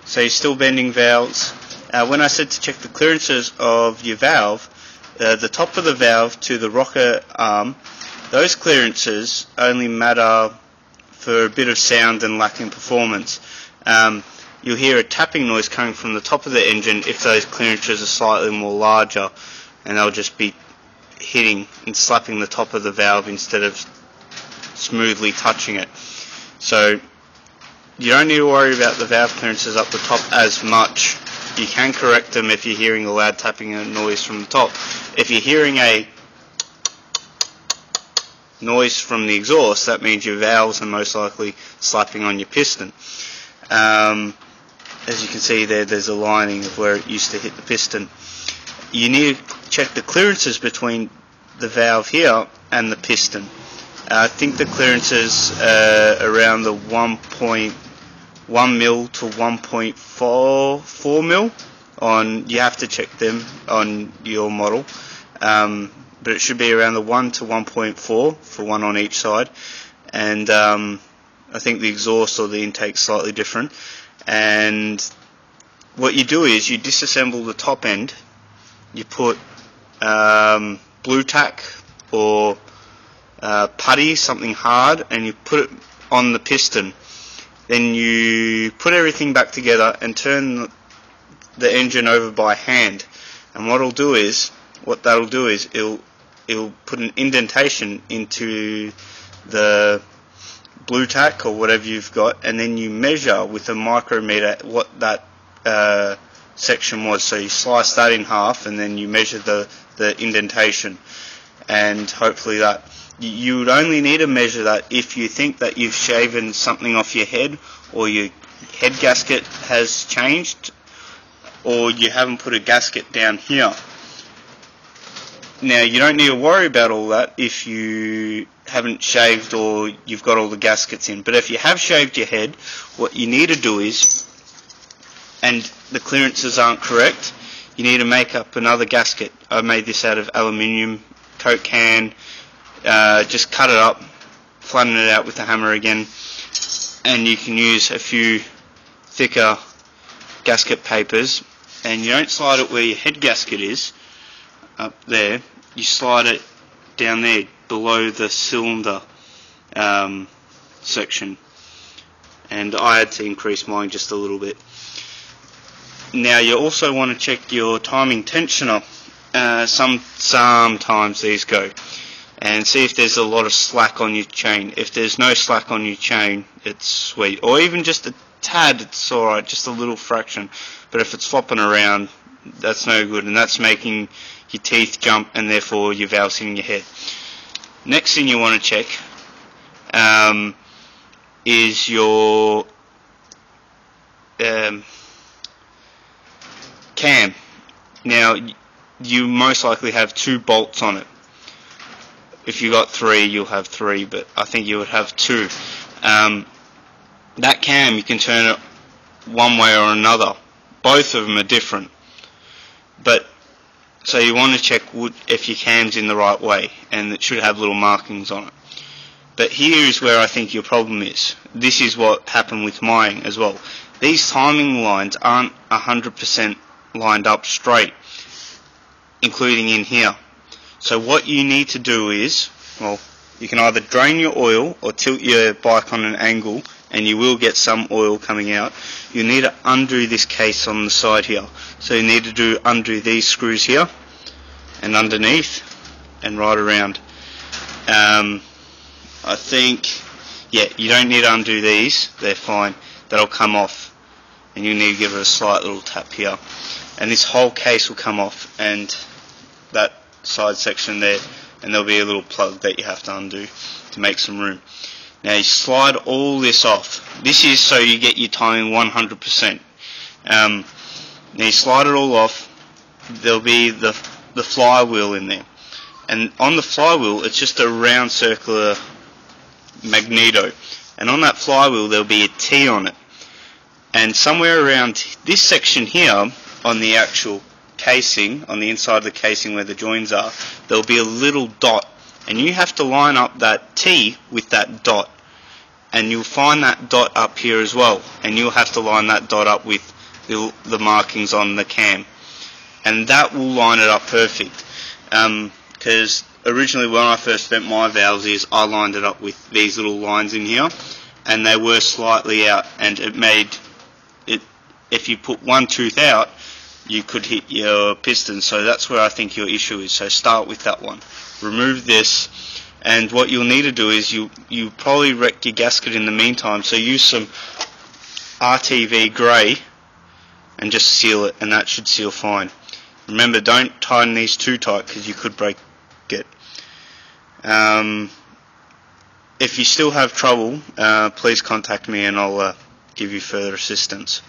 So you're still bending valves. When I said to check the clearances of your valve, the top of the valve to the rocker arm, those clearances only matter for a bit of sound and lacking performance. You'll hear a tapping noise coming from the top of the engine if those clearances are slightly more larger, and they'll just be hitting and slapping the top of the valve instead of smoothly touching it. So you don't need to worry about the valve clearances up the top as much. You can correct them if you're hearing a loud tapping noise from the top. If you're hearing a noise from the exhaust, that means your valves are most likely slapping on your piston. As you can see there's a lining of where it used to hit the piston. You need to check the clearances between the valve here and the piston. I think the clearances around the 1.1 mil to 1.4 mil. You have to check them on your model, but it should be around the 1 to 1.4 for one on each side. And I think the exhaust or the intake is slightly different. And what you do is you disassemble the top end. You put blue tack or putty, something hard, and you put it on the piston. Then you put everything back together and turn the engine over by hand. And what that'll do is it'll put an indentation into the blue tack or whatever you've got, and then you measure with a micrometer what that section was. So you slice that in half, and then you measure the indentation, and hopefully that. You would only need to measure that if you think that you've shaven something off your head, or your head gasket has changed, or you haven't put a gasket down here. Now you don't need to worry about all that if you haven't shaved or you've got all the gaskets in. But if you have shaved your head, what you need to do is, and the clearances aren't correct, you need to make up another gasket. I made this out of aluminium, Coke can. Just cut it up, flatten it out with a hammer again, and you can use a few thicker gasket papers. And you don't slide it where your head gasket is, up there. You slide it down there below the cylinder section. And I had to increase mine just a little bit. Now you also want to check your timing tensioner. Sometimes these go. And see if there's a lot of slack on your chain. If there's no slack on your chain, it's sweet. Or even just a tad, it's alright, just a little fraction. But if it's flopping around, that's no good, and that's making your teeth jump and therefore your valves hitting your head. Next thing you want to check is your cam. Now, you most likely have 2 bolts on it. If you got 3, you'll have 3, but I think you would have 2. That cam, you can turn it one way or another. Both of them are different. But so you want to check if your cam's in the right way, and it should have little markings on it. But here is where I think your problem is. This is what happened with mine as well. These timing lines aren't 100% lined up straight, including in here. So what you need to do is, well, you can either drain your oil or tilt your bike on an angle, and you will get some oil coming out. You need to undo this case on the side here. So you need to undo these screws here, and underneath, and right around. I think, yeah, you don't need to undo these, they're fine. That'll come off, and you need to give it a slight little tap here. And this whole case will come off, and that side section there, and there'll be a little plug that you have to undo to make some room. Now you slide all this off. This is so you get your timing 100%. Now you slide it all off. There'll be the flywheel in there, and on the flywheel it's just a round circular magneto, and on that flywheel there'll be a T on it, and somewhere around this section here on the actual casing, on the inside of the casing where the joins are, there'll be a little dot, and you have to line up that T with that dot, and you'll find that dot up here as well, and you'll have to line that dot up with the markings on the cam, and that will line it up perfect. Because originally when I first bent my valves is I lined it up with these little lines in here, and they were slightly out, and it made it, if you put one tooth out, you could hit your piston. So that's where I think your issue is. So start with that one, remove this, and what you'll need to do is you probably wrecked your gasket in the meantime, so use some RTV grey and just seal it, and that should seal fine. Remember, don't tighten these too tight because you could break it. If you still have trouble, please contact me and I'll give you further assistance.